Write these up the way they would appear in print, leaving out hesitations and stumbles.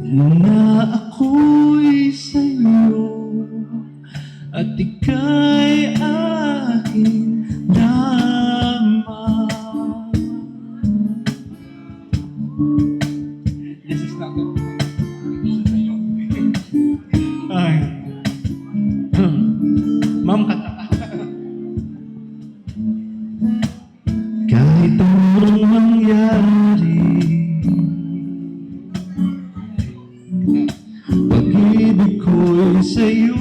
na ako'y sa'yo at ika'y akin lamang. This is not the ay. Ma'am, kata ka. Kahit anong mangyari, pag-ibig ko'y sa'yo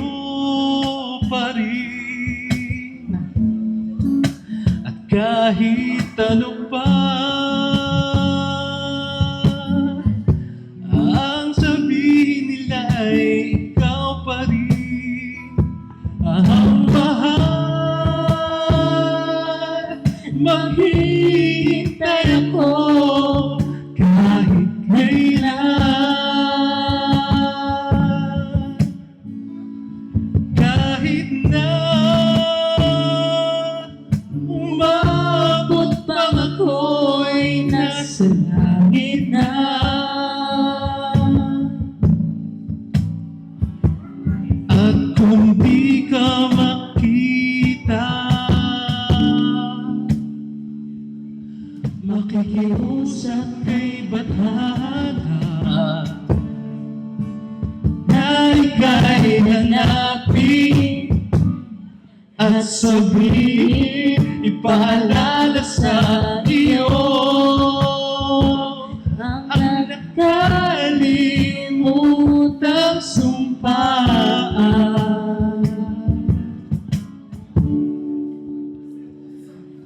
pa rin. At kahit ano pa ang sabihin nila ay ikaw pa rin ang mahal. Maghihintay ako kahit kailan, kahit na umabot pang ako'y nasa langit na. At kung di ka makita, makikiusap kay Bathana na ika'y hanapin at sabihin, ipaalala sa iyo ang nakalimutang sumpaan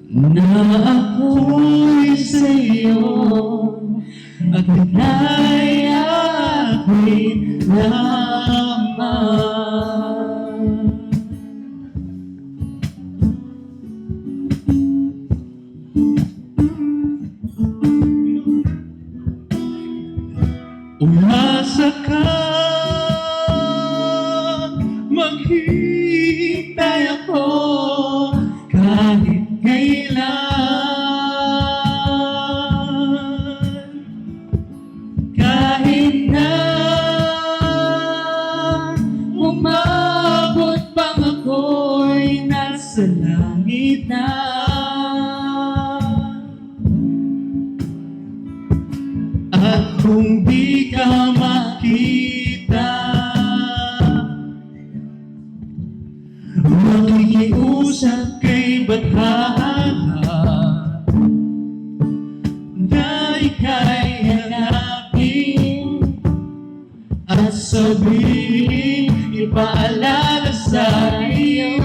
na ako'y sa'yo at ika'y akin lamang. Umasa ka, maghihintay ako kahit kailan, kahit na umabot pang ako'y nasa langit na. At kung di ka makita, makikiusap kay Bathana na ika'y hanapin at sabihin, ipaalala sa iyo